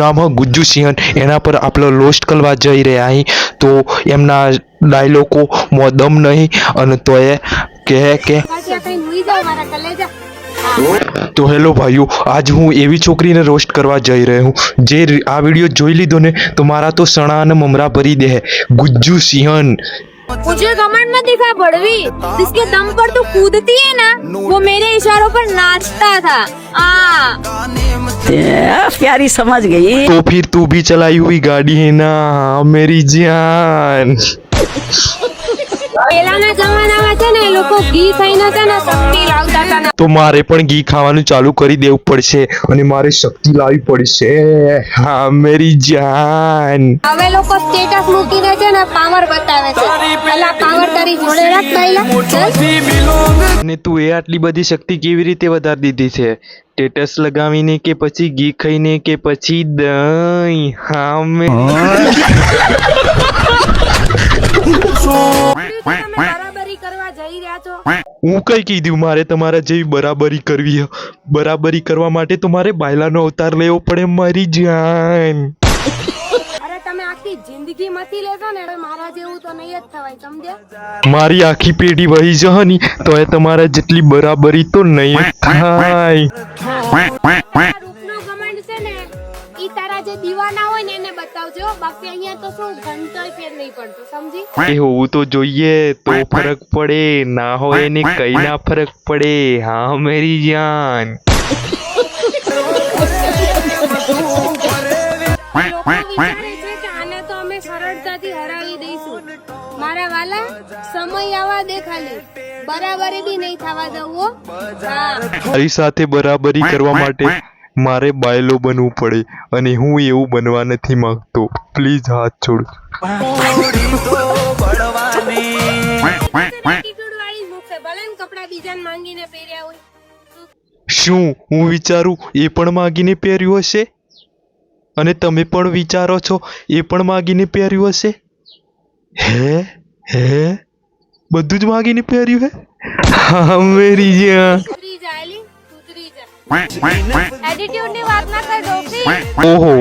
નામ ગુજ્જુ સિંહન એના પર આપણે રોસ્ટ કરવા જઈ રહ્યા અહીં તો એમના ડાયલોગો મોદમ નહીં અને તો એ કહે કે તો હેલો ભાઈઓ આજ હું એવી છોકરીને રોસ્ટ કરવા જઈ રહ્યો હું જે આ વિડીયો જોઈ લીધો ને તો મારા તો સણા અને મમરા ભરી દે ગુજ્જુ સિંહન मुझे घमंड मत दिखा बड़वी, जिसके दम पर तू कूदती है ना वो मेरे इशारों पर नाचता था। प्यारी समझ गई। तो फिर तू भी चलाई हुई गाड़ी है ना मेरी जान। પહેલાના જમાનામાં છે ને લોકો ઘી ખાઈને છે ને શક્તિ લાવતા હતા ને તો મારે પણ ઘી ખાવાનું ચાલુ કરી દેવું પડશે અને મારે શક્તિ લાવવી પડશે હા મેરી જાન। હવે લોકો સ્ટેટસ મૂકીને છે ને પાવર બતાવે છે, પહેલા પાવર તારી જોડે રાખ પહેલા। અને તું એ આટલી બધી શક્તિ કેવી રીતે વધારી દીધી છે? સ્ટેટસ લગાવીને કે પછી ઘી ખાઈને કે પછી દહીં? હા મેં બરાબરી કરવા જઈ રહ્યા છો। હું કઈ કીધું મારે તમારા જેવી બરાબરી કરવી? બરાબરી કરવા માટે તો મારે બાયલાનો અવતાર લેવો પડે મારી જાન। અરે તમે આખી જિંદગી મથી લેશો ને મારા જેવું તો નહીં જ થવાય, સમજ્યા? મારી આખી પેઢી વહી જવાની તો એ તમારા જેટલી બરાબરી તો નહીં જ થાય। રૂપનો ઘમંડ છે ને ઈ તારા જે દીવાના હોય ને એને બતાવજો, બાકી અહીંયા તો શું ઘંટોય ફેર નહીં પડતો, સમજી? એ હોવું તો જોઈએ તો ફરક પડે, ના હોય એને કઈ ના ફરક પડે હા મેરી જાન। આને તો અમે સરળતાથી હરાવી દઈશું મારા વાલા, સમય આવા દે ખાલી, બરાબરી બી નહીં થવા દઉં હો। મારી સાથે બરાબરી કરવા માટે મારે બાયલો બનવું પડે અને હું એવું બનવા નથી માંગતો, પ્લીઝ હાથ છોડ। શું હું વિચારું એ પણ માગીને પહેર્યું હશે અને તમે પણ વિચારો છો એ પણ માગીને પહેર્યું હશે? હે હે બધું જ માગીને પહેર્યું હે હા મેરી જાન। ઓહો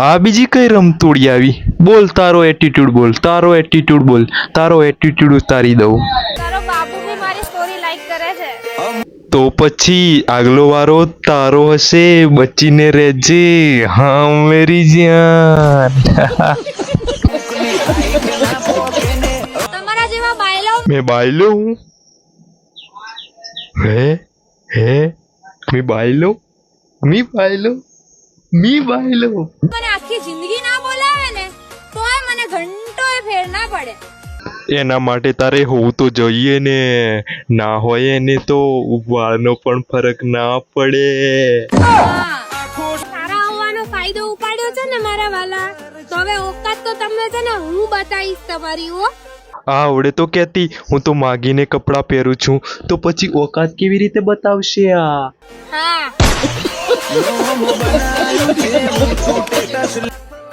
આ બીજી કઈ રમતોડી આવી? બોલ તારો એટીટ્યુડ બોલ, તારો એટીટ્યુડ બોલ, તારો એટીટ્યુડ ઉતારી દઉં તો પછી આગલો વારો તારો હશે, બચીને રહેજે હા મેરી જાન। તમારા જેવા બાયલો मैं बायलो हूँ? है मैं बायलो? मी बायलो? મને આખી જિંદગી ના બોલાવે ને તોય મને ઘંટોય ફેર ના પડે। એના માટે તારે હોવું તો જોઈએ ને, ના હોય એને તો વાળનો પણ ફરક ના પડે। તારા આવવાનો ફાયદો ઉપાડ્યો છે ને મારા વાલા, તો હવે ઓકાત તો તમને છે ને હું બતાવીશ તમારી હો। આવડે તો કહેતી હું તો માગીને કપડાં પહેરું છું તો પછી ઓકાત કેવી રીતે બતાવશે આ? હા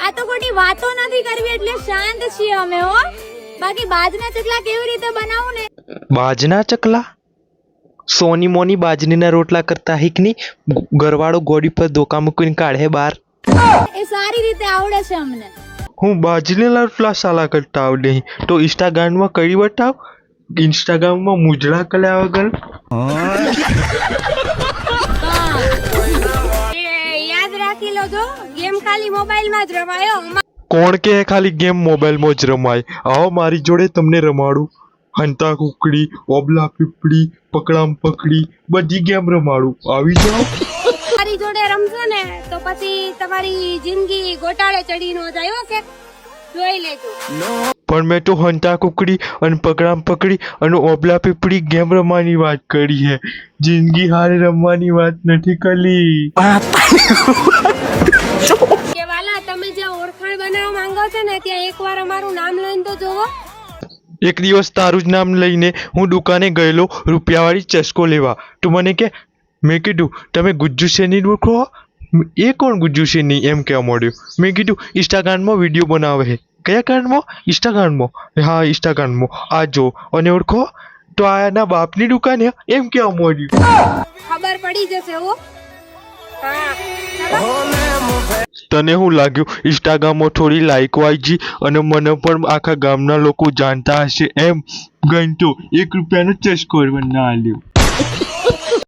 આ તો ખોટી વાતો નથી કરવી એટલે શાંત છીએ અમે હો। બાકી બાજના ચકલા કેવી રીતે બનાવું ને? બાજના ચકલા? સોની મોની બાજરીના રોટલા કરતા હિકની ગરવાળો ગોડી પર ધોકા મૂકીને કાઢે બહાર। એ સારી રીતે આવડે છે અમને। હું બાજરીના રોટલા સાલા કરતા આવડે તો ઇન્સ્ટાગ્રામમાં કરી બતાવ, ઇન્સ્ટાગ્રામમાં મુજડા કર્યા વગર। યાદ રાખી લો જો, ગેમ ખાલી મોબાઈલમાં જ રમાયો। કોણ કે ખાલી ગેમ મોબાઈલમાં જ રમાય? આવો મારી જોડે તમને રમાડું, હંતા કુકડી, ઓબલા પીપળી, પકડામ પકડી બધી ગેમ રમાડું, આવી જાઓ। મારી જોડે રમશો ને તો પછી તમારી જિંદગી ગોટાળે ચડી નો જાય હો, કે જોઈ લેજો। પણ મેં તો હંતા કુકડી અને પકડામ પકડી અને ઓબલા પીપળી ગેમ રમવાની વાત કરી છે, જિંદગી હારે રમવાની વાત નથી કરી। કે વાલા તમે જ્યાં ઓળખાણ બનાવવા માંગો છો ને ત્યાં એકવાર અમારું નામ લઈને તો જોવો। એક દિવસ તારું જ નામ લઈને હું દુકાને ગયેલો રૂપિયાવાળી ચસ્કો લેવા, તું મને કે, મેં કીધું તમે ગુજ્જુ સેની ઓળખો? એ કોણ ગુજ્જુ સેની એમ કહેવા માંડ્યો। મેં કીધું ઇન્સ્ટાગ્રામમાં વિડીયો બનાવે છે। કયા કાર્ડમાં? ઇન્સ્ટાગ્રામમાં? હા ઇન્સ્ટાગ્રામમાં, આ જો અને ઓળખો તો આના બાપની દુકાન એમ કહેવા માંડ્યું। ખબર પડી જશે હો। હા તને શું લાગ્યું ઇન્સ્ટાગ્રામમાં થોડી લાઈકો આવી ગઈ અને મને પણ આખા ગામના લોકો જાણતા હશે એમ ગણતો 1 રૂપિયાનો ચસ્કો ના આલ્યો